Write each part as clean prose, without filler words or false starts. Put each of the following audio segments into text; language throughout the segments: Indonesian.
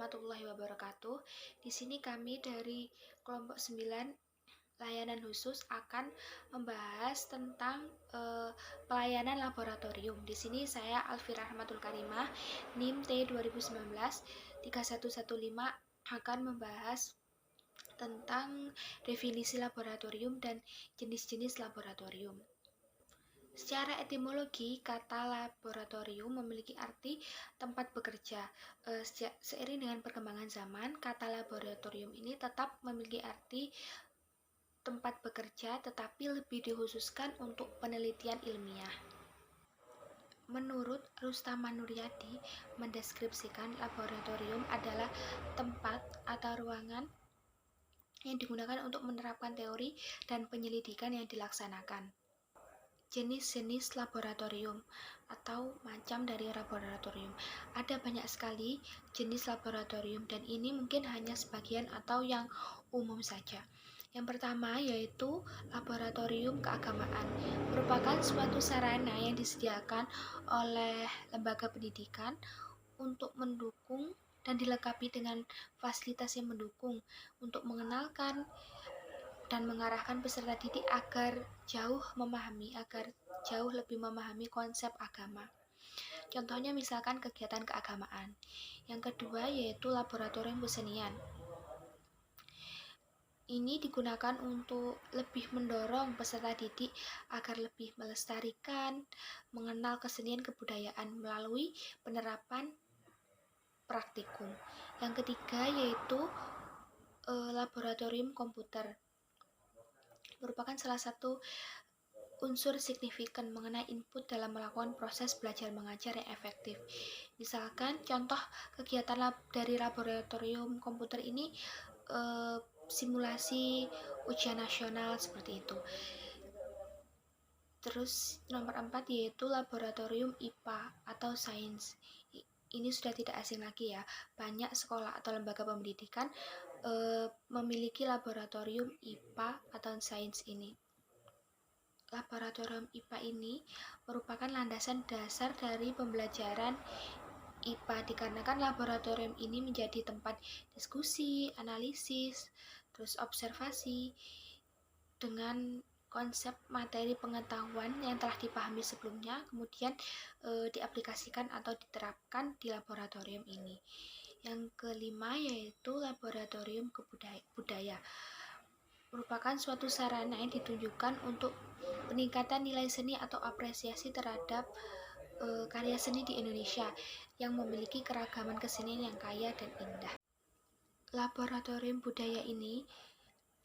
warahmatullahi wabarakatuh. Di sini kami dari kelompok 9 layanan khusus akan membahas tentang pelayanan laboratorium. Di sini saya Alfira Rahmatul Karimah, NIM T 2019 3115 akan membahas tentang definisi laboratorium dan jenis-jenis laboratorium. Secara etimologi, kata laboratorium memiliki arti tempat bekerja. Seiring dengan perkembangan zaman, kata laboratorium ini tetap memiliki arti tempat bekerja, tetapi lebih dikhususkan untuk penelitian ilmiah. Menurut Rustama Nuryadi, mendeskripsikan laboratorium adalah tempat atau ruangan yang digunakan untuk menerapkan teori dan penyelidikan yang dilaksanakan. Jenis-jenis laboratorium atau macam dari laboratorium. Ada banyak sekali jenis laboratorium dan ini mungkin hanya sebagian atau yang umum saja. Yang pertama yaitu laboratorium keagamaan, merupakan suatu sarana yang disediakan oleh lembaga pendidikan untuk mendukung dan dilengkapi dengan fasilitas yang mendukung untuk mengenalkan dan mengarahkan peserta didik agar jauh lebih memahami konsep agama. Contohnya misalkan kegiatan keagamaan. Yang kedua yaitu laboratorium kesenian. Ini digunakan untuk lebih mendorong peserta didik agar lebih melestarikan, mengenal kesenian kebudayaan melalui penerapan praktikum. Yang ketiga yaitu laboratorium komputer, merupakan salah satu unsur signifikan mengenai input dalam melakukan proses belajar mengajar yang efektif. Misalkan contoh kegiatan dari laboratorium komputer ini simulasi ujian nasional seperti itu. Terus nomor 4 yaitu laboratorium IPA atau sains. Ini sudah tidak asing lagi ya. Banyak sekolah atau lembaga pendidikan memiliki laboratorium IPA atau sains ini. Laboratorium IPA ini merupakan landasan dasar dari pembelajaran IPA dikarenakan laboratorium ini menjadi tempat diskusi, analisis, terus observasi dengan konsep materi pengetahuan yang telah dipahami sebelumnya kemudian diaplikasikan atau diterapkan di laboratorium ini. Yang kelima yaitu laboratorium budaya, merupakan suatu sarana yang ditunjukkan untuk peningkatan nilai seni atau apresiasi terhadap karya seni di Indonesia yang memiliki keragaman kesenian yang kaya dan indah. Laboratorium budaya ini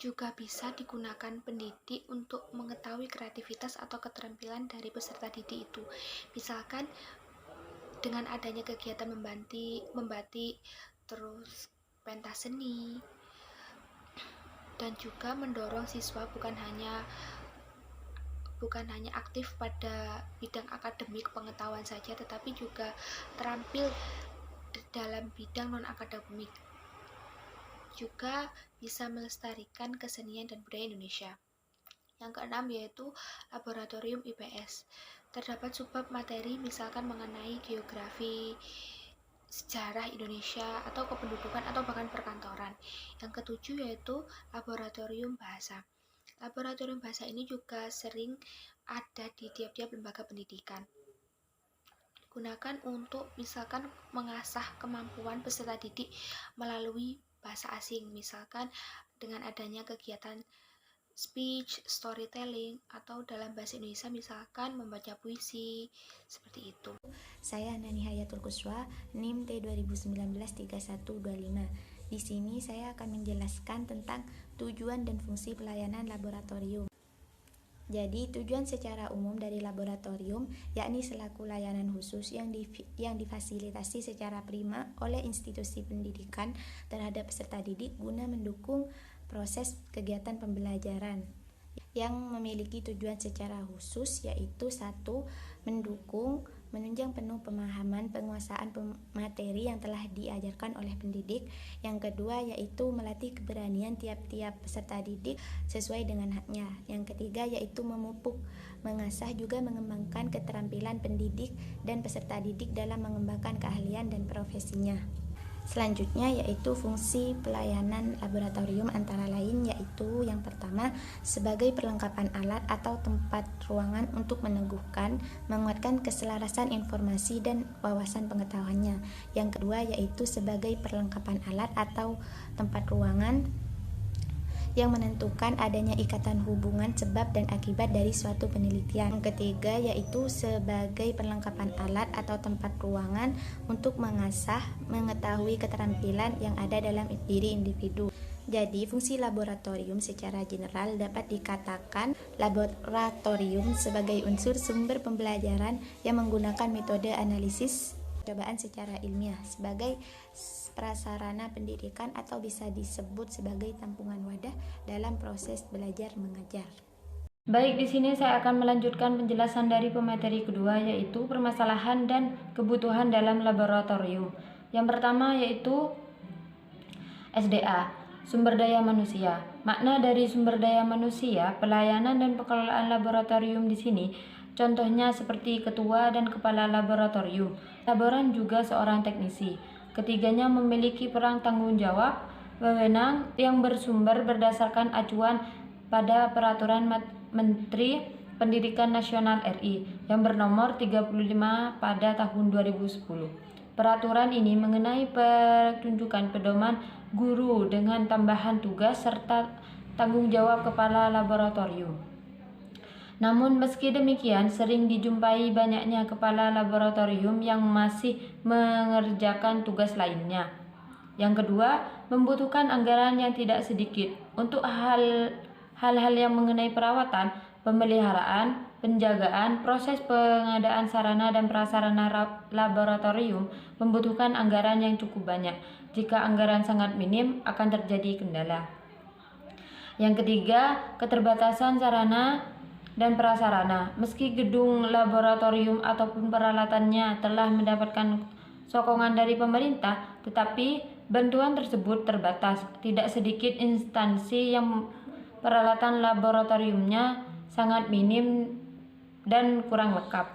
juga bisa digunakan pendidik untuk mengetahui kreativitas atau keterampilan dari peserta didik itu. Misalkan dengan adanya kegiatan membatik, terus pentas seni, dan juga mendorong siswa bukan hanya aktif pada bidang akademik pengetahuan saja, tetapi juga terampil dalam bidang non-akademik. Juga bisa melestarikan kesenian dan budaya Indonesia. Yang keenam yaitu laboratorium IPS. Terdapat subbab materi misalkan mengenai geografi, sejarah Indonesia, atau kependudukan, atau bahkan perkantoran. Yang ketujuh yaitu laboratorium bahasa. Laboratorium bahasa ini juga sering ada di tiap-tiap lembaga pendidikan. Digunakan untuk misalkan mengasah kemampuan peserta didik melalui bahasa asing, misalkan dengan adanya kegiatan speech, storytelling, atau dalam bahasa Indonesia misalkan membaca puisi, seperti itu. Saya Nani Hayatul Kuswa, NIM T 2019-3125. Di sini saya akan menjelaskan tentang tujuan dan fungsi pelayanan laboratorium. Jadi, tujuan secara umum dari laboratorium yakni selaku layanan khusus yang difasilitasi secara prima oleh institusi pendidikan terhadap peserta didik guna mendukung proses kegiatan pembelajaran yang memiliki tujuan secara khusus yaitu 1. Mendukung, menunjang penuh pemahaman penguasaan materi yang telah diajarkan oleh pendidik. Yang kedua yaitu melatih keberanian tiap-tiap peserta didik sesuai dengan haknya. Yang ketiga yaitu memupuk, mengasah juga mengembangkan keterampilan pendidik dan peserta didik dalam mengembangkan keahlian dan profesinya. Selanjutnya yaitu fungsi pelayanan laboratorium antara lain, yaitu yang pertama sebagai perlengkapan alat atau tempat ruangan untuk meneguhkan, menguatkan keselarasan informasi dan wawasan pengetahuannya. Yang kedua yaitu sebagai perlengkapan alat atau tempat ruangan yang menentukan adanya ikatan hubungan sebab dan akibat dari suatu penelitian. Yang ketiga yaitu sebagai perlengkapan alat atau tempat ruangan untuk mengasah, mengetahui keterampilan yang ada dalam diri individu. Jadi, fungsi laboratorium secara general dapat dikatakan laboratorium sebagai unsur sumber pembelajaran yang menggunakan metode analisis percobaan secara ilmiah sebagai prasarana pendidikan atau bisa disebut sebagai tampungan wadah dalam proses belajar mengajar. Baik, di sini saya akan melanjutkan penjelasan dari pemateri kedua, yaitu permasalahan dan kebutuhan dalam laboratorium. Yang pertama yaitu SDA, sumber daya manusia. Makna dari sumber daya manusia, pelayanan dan pengelolaan laboratorium di sini contohnya seperti ketua dan kepala laboratorium. Laboran juga seorang teknisi. Ketiganya memiliki peran tanggung jawab, wewenang yang bersumber berdasarkan acuan pada Peraturan Menteri Pendidikan Nasional RI yang bernomor 35 pada tahun 2010. Peraturan ini mengenai pertunjukan pedoman guru dengan tambahan tugas serta tanggung jawab kepala laboratorium. Namun meski demikian, sering dijumpai banyaknya kepala laboratorium yang masih mengerjakan tugas lainnya. Yang kedua, membutuhkan anggaran yang tidak sedikit untuk hal-hal yang mengenai perawatan, pemeliharaan, penjagaan, proses pengadaan sarana dan prasarana laboratorium membutuhkan anggaran yang cukup banyak. Jika anggaran sangat minim, akan terjadi kendala. Yang ketiga, keterbatasan sarana dan prasarana. Meski gedung laboratorium ataupun peralatannya telah mendapatkan sokongan dari pemerintah, tetapi bantuan tersebut terbatas. Tidak sedikit instansi yang peralatan laboratoriumnya sangat minim dan kurang lengkap.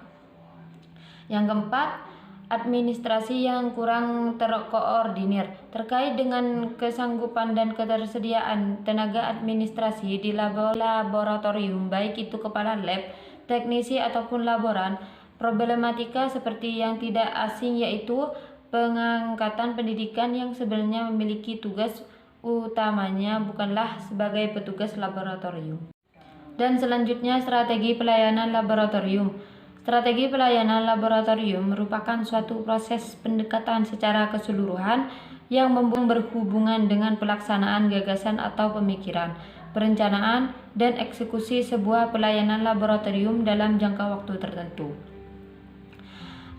Yang keempat, administrasi yang kurang terkoordinir. Terkait dengan kesanggupan dan ketersediaan tenaga administrasi di laboratorium, baik itu kepala lab, teknisi ataupun laboran, problematika seperti yang tidak asing yaitu pengangkatan pendidikan yang sebenarnya memiliki tugas utamanya bukanlah sebagai petugas laboratorium. Dan selanjutnya, strategi pelayanan laboratorium. Strategi pelayanan laboratorium merupakan suatu proses pendekatan secara keseluruhan yang berhubungan dengan pelaksanaan gagasan atau pemikiran, perencanaan, dan eksekusi sebuah pelayanan laboratorium dalam jangka waktu tertentu.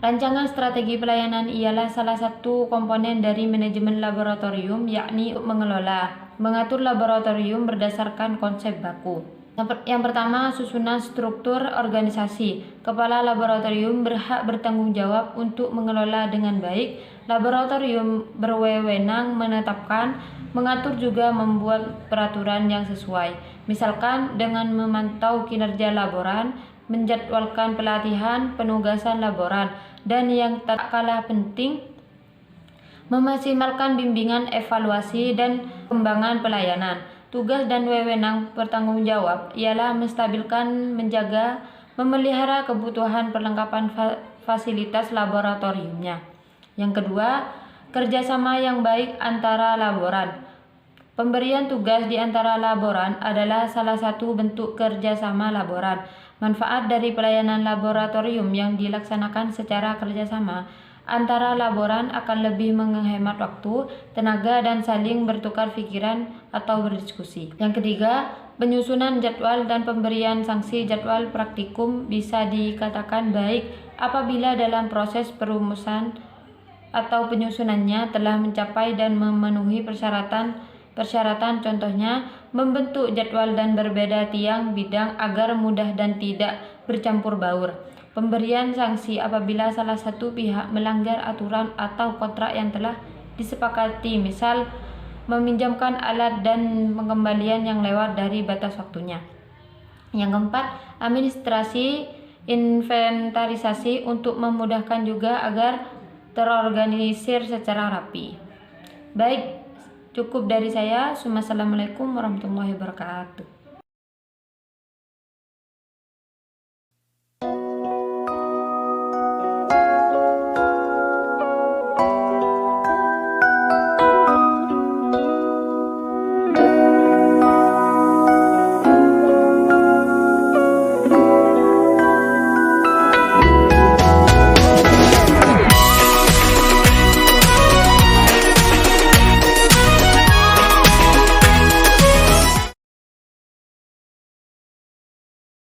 Rancangan strategi pelayanan ialah salah satu komponen dari manajemen laboratorium, yakni mengelola, mengatur laboratorium berdasarkan konsep baku. Yang pertama, susunan struktur organisasi. Kepala laboratorium berhak bertanggung jawab untuk mengelola dengan baik. Laboratorium berwenang menetapkan, mengatur juga membuat peraturan yang sesuai. Misalkan dengan memantau kinerja laboran, menjadwalkan pelatihan, penugasan laboran, dan yang tak kalah penting, memaksimalkan bimbingan, evaluasi, dan pengembangan pelayanan. Tugas dan wewenang bertanggung jawab ialah menstabilkan, menjaga, memelihara kebutuhan perlengkapan fasilitas laboratoriumnya. Yang kedua, kerjasama yang baik antara laboran. Pemberian tugas di antara laboran adalah salah satu bentuk kerjasama laboran. Manfaat dari pelayanan laboratorium yang dilaksanakan secara kerjasama antara laboran akan lebih menghemat waktu, tenaga, dan saling bertukar pikiran atau berdiskusi. Yang ketiga, penyusunan jadwal dan pemberian sanksi jadwal praktikum bisa dikatakan baik apabila dalam proses perumusan atau penyusunannya telah mencapai dan memenuhi persyaratan, contohnya membentuk jadwal dan berbeda tiang bidang agar mudah dan tidak bercampur baur. Pemberian sanksi apabila salah satu pihak melanggar aturan atau kontrak yang telah disepakati, misal meminjamkan alat dan pengembalian yang lewat dari batas waktunya. Yang keempat, administrasi inventarisasi untuk memudahkan juga agar terorganisir secara rapi. Baik, cukup dari saya. Wassalamualaikum warahmatullahi wabarakatuh.